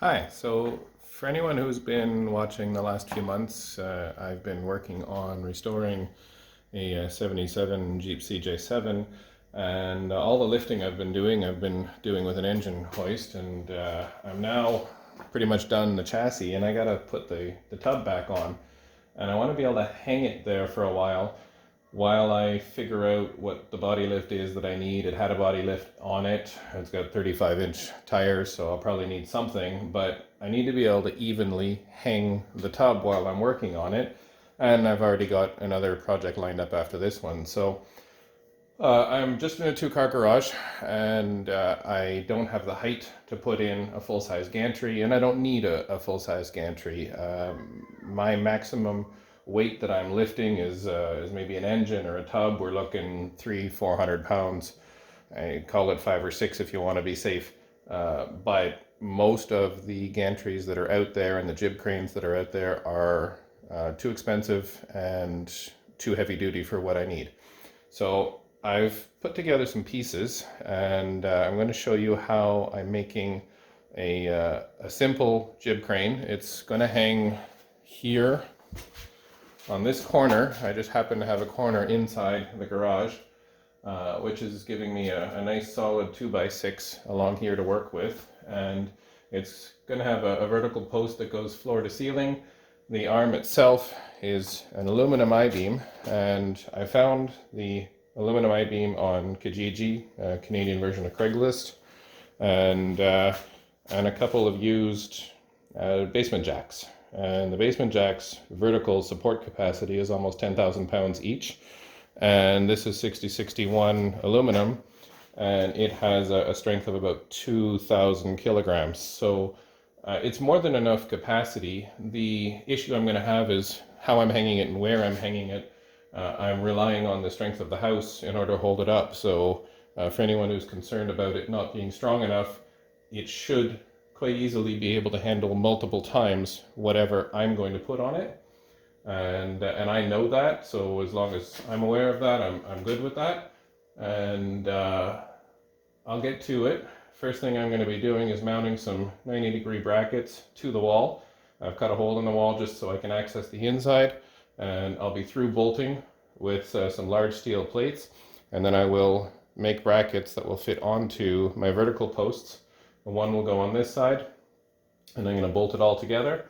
Hi, so for anyone who's been watching the last few months, I've been working on restoring a 77 Jeep CJ7, and all the lifting I've been doing with an engine hoist, and I'm now pretty much done the chassis, and I gotta put the tub back on, and I want to be able to hang it there for a while I figure out what the body lift is that I need. It had a body lift on it. It's got 35-inch tires, so I'll probably need something, but I need to be able to evenly hang the tub while I'm working on it. And I've already got another project lined up after this one. So I'm just in a two-car garage, and I don't have the height to put in a full-size gantry, and I don't need a full-size gantry. My maximum weight that I'm lifting is maybe an engine or a tub. We're looking 300-400 pounds. I call it 5 or 6 if you want to be safe. But most of the gantries that are out there and the jib cranes that are out there are too expensive and too heavy duty for what I need. So I've put together some pieces, and I'm going to show you how I'm making a simple jib crane. It's going to hang here on this corner. I just happen to have a corner inside the garage, which is giving me a nice solid 2x6 along here to work with. And it's going to have a vertical post that goes floor to ceiling. The arm itself is an aluminum I-beam, and I found the aluminum I-beam on Kijiji, a Canadian version of Craigslist, and a couple of used basement jacks. And the basement jack's vertical support capacity is almost 10,000 pounds each. And this is 6061 aluminum, and it has a strength of about 2,000 kilograms. So it's more than enough capacity. The issue I'm going to have is how I'm hanging it and where I'm hanging it. I'm relying on the strength of the house in order to hold it up. So for anyone who's concerned about it not being strong enough, it should quite easily be able to handle multiple times whatever I'm going to put on it, and I know that. So as long as I'm aware of that, I'm good with that, and I'll get to it. First thing I'm going to be doing is mounting some 90-degree brackets to the wall. I've cut a hole in the wall just so I can access the inside, and I'll be through bolting with some large steel plates, and then I will make brackets that will fit onto my vertical posts. One will go on this side, and I'm going to bolt it all together.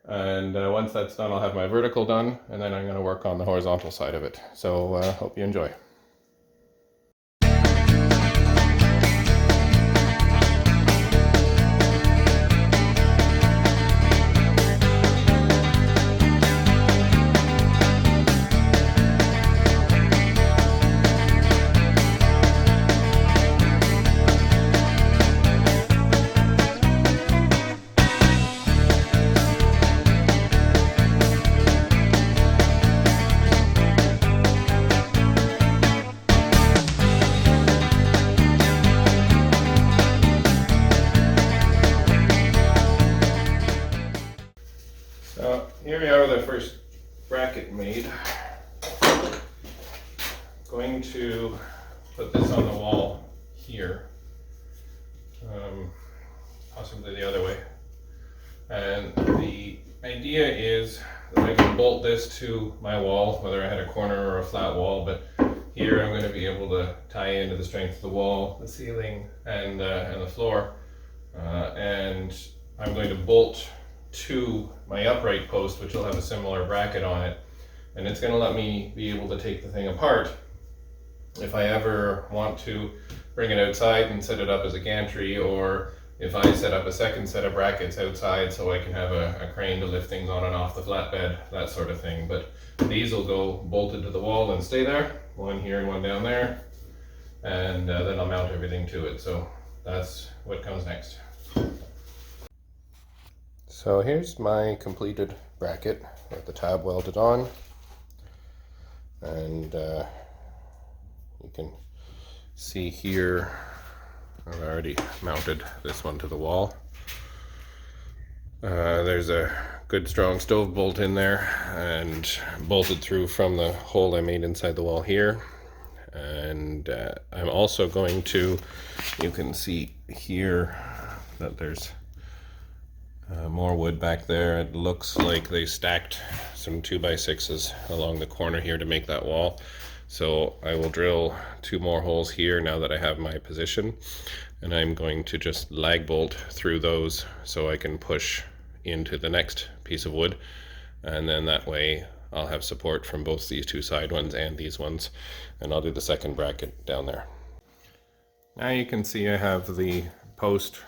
And once that's done, I'll have my vertical done, and then I'm going to work on the horizontal side of it. So hope you enjoy. So here we are with our first bracket made. Going to put this on the wall here, possibly the other way. And the idea is that I can bolt this to my wall, whether I had a corner or a flat wall, but here I'm going to be able to tie into the strength of the wall, the ceiling, and the floor. And I'm going to bolt to my upright post, which will have a similar bracket on it, and it's going to let me be able to take the thing apart if I ever want to bring it outside and set it up as a gantry, or if I set up a second set of brackets outside so I can have a crane to lift things on and off the flatbed, that sort of thing. But these will go bolted to the wall and stay there, one here and one down there, and then I'll mount everything to it. So that's what comes next. So here's my completed bracket with the tab welded on, and you can see here I've already mounted this one to the wall. There's a good strong stove bolt in there and bolted through from the hole I made inside the wall here. And I'm also going to, you can see here that there's More wood back there. It looks like they stacked some 2x6s along the corner here to make that wall. So I will drill 2 more holes here now that I have my position, and I'm going to just lag bolt through those so I can push into the next piece of wood, and then that way I'll have support from both these 2 side ones and these ones, and I'll do the second bracket down there. Now you can see I have the post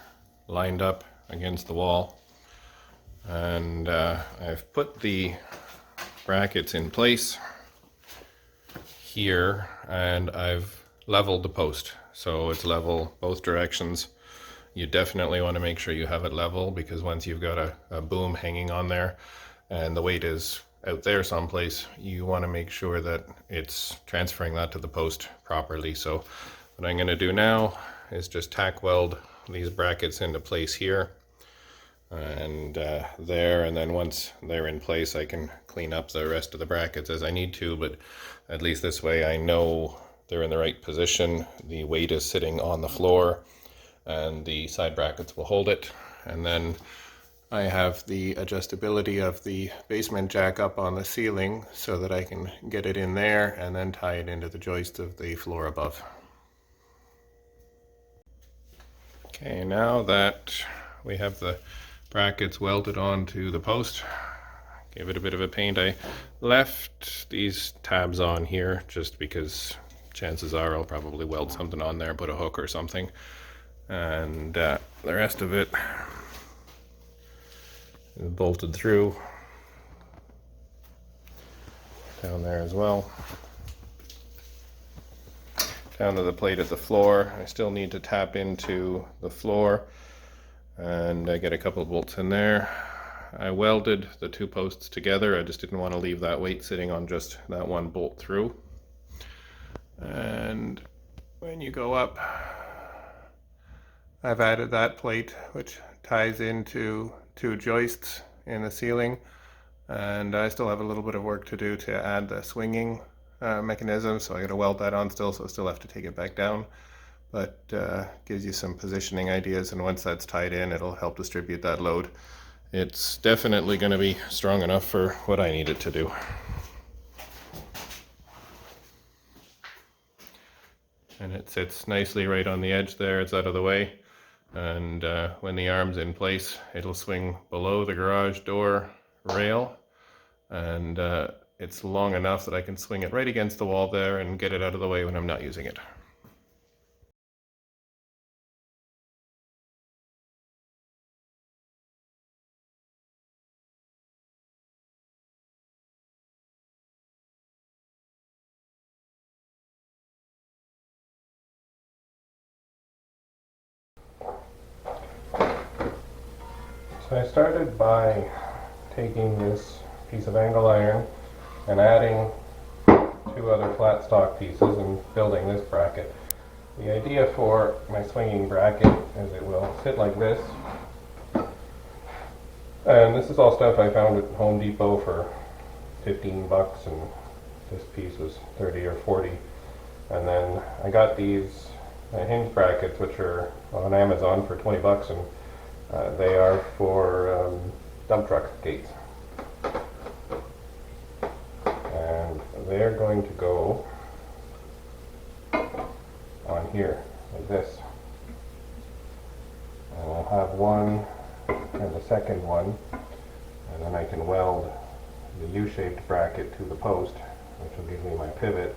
lined up against the wall, and I've put the brackets in place here, and I've leveled the post so it's level both directions. You definitely want to make sure you have it level, because once you've got a boom hanging on there and the weight is out there someplace, you want to make sure that it's transferring that to the post properly. So what I'm going to do now is just tack weld these brackets into place here and there, and then once they're in place I can clean up the rest of the brackets as I need to, but at least this way I know they're in the right position, the weight is sitting on the floor, and the side brackets will hold it. And then I have the adjustability of the basement jack up on the ceiling so that I can get it in there and then tie it into the joist of the floor above. Okay, now that we have the brackets welded onto the post, gave it a bit of a paint. I left these tabs on here just because chances are I'll probably weld something on there, put a hook or something, and the rest of it is bolted through down there as well, down to the plate at the floor. I still need to tap into the floor and get a couple of bolts in there. I welded the 2 posts together. I just didn't want to leave that weight sitting on just that one bolt through. And when you go up, I've added that plate which ties into 2 joists in the ceiling, and I still have a little bit of work to do to add the swinging mechanism, so I got to weld that on still, so I still have to take it back down, but gives you some positioning ideas, and once that's tied in it'll help distribute that load. It's definitely going to be strong enough for what I need it to do. And it sits nicely right on the edge there, it's out of the way, and when the arm's in place it'll swing below the garage door rail, and it's long enough that I can swing it right against the wall there and get it out of the way when I'm not using it. So I started by taking this piece of angle iron and adding 2 other flat stock pieces and building this bracket. The idea for my swinging bracket is it will sit like this, and this is all stuff I found at Home Depot for 15 bucks, and this piece was 30 or 40. And then I got these hinge brackets which are on Amazon for 20 bucks, and they are for dump truck gates, and they're going to go on here like this, and I'll have one and the second one, and then I can weld the U-shaped bracket to the post, which will give me my pivot,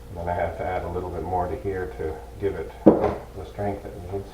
and then I have to add a little bit more to here to give it the strength it needs.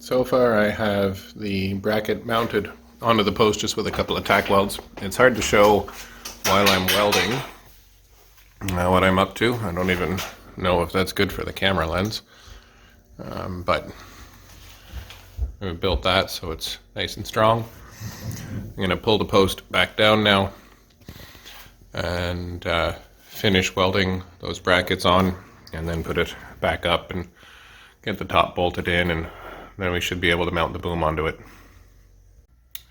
So far I have the bracket mounted onto the post just with a couple of tack welds. It's hard to show while I'm welding what I'm up to. I don't even know if that's good for the camera lens, but we built that so it's nice and strong. I'm going to pull the post back down now and finish welding those brackets on, and then put it back up and get the top bolted in, and then we should be able to mount the boom onto it.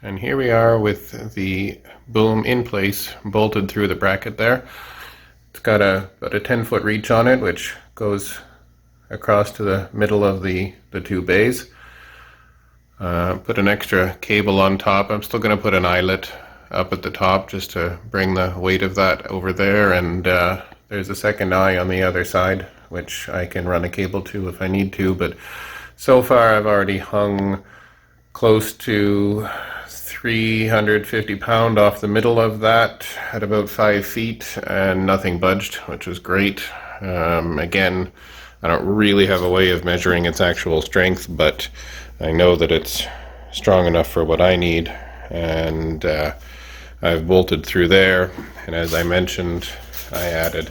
And here we are with the boom in place, bolted through the bracket there. It's got about a 10-foot reach on it, which goes across to the middle of the two bays. Put an extra cable on top. I'm still going to put an eyelet up at the top just to bring the weight of that over there, and there's a second eye on the other side, which I can run a cable to if I need to, but so far I've already hung close to 350 pound off the middle of that at about 5 feet, and nothing budged, which was great. Again, I don't really have a way of measuring its actual strength, but I know that it's strong enough for what I need, and I've bolted through there, and as I mentioned, I added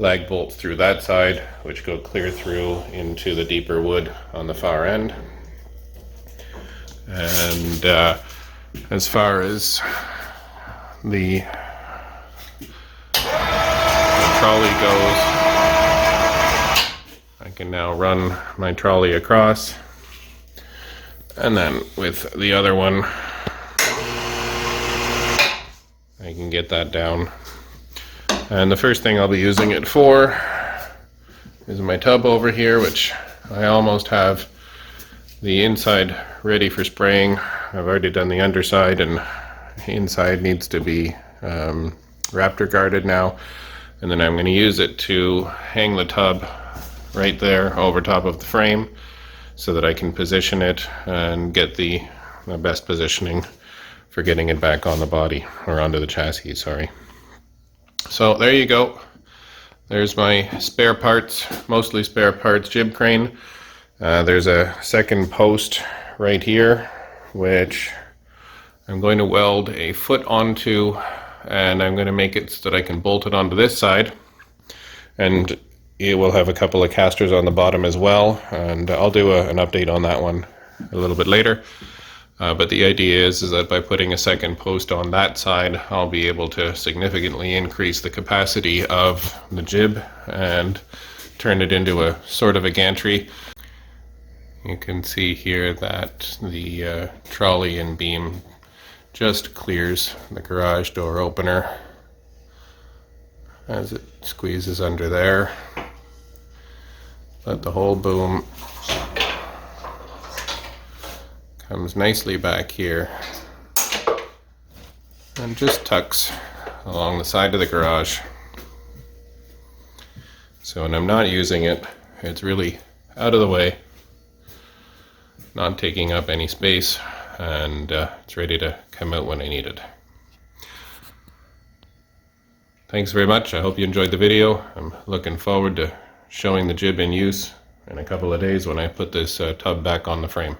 lag bolts through that side, which go clear through into the deeper wood on the far end. And as far as the trolley goes, I can now run my trolley across, and then with the other one I can get that down. And the first thing I'll be using it for is my tub over here, which I almost have the inside ready for spraying. I've already done the underside, and the inside needs to be raptor guarded now. And then I'm going to use it to hang the tub right there over top of the frame so that I can position it and get the best positioning for getting it back on the body, or onto the chassis, sorry. So there you go. There's my spare parts, mostly spare parts Jib Crane. There's a second post right here, which I'm going to weld a foot onto, and I'm going to make it so that I can bolt it onto this side. And it will have a couple of casters on the bottom as well, and I'll do an update on that one a little bit later. But the idea is that by putting a second post on that side, I'll be able to significantly increase the capacity of the jib and turn it into a sort of a gantry. You can see here that the trolley and beam just clears the garage door opener as it squeezes under there. Let the whole boom comes nicely back here and just tucks along the side of the garage. So when I'm not using it, it's really out of the way, not taking up any space, and it's ready to come out when I need it. Thanks very much. I hope you enjoyed the video. I'm looking forward to showing the jib in use in a couple of days when I put this tub back on the frame.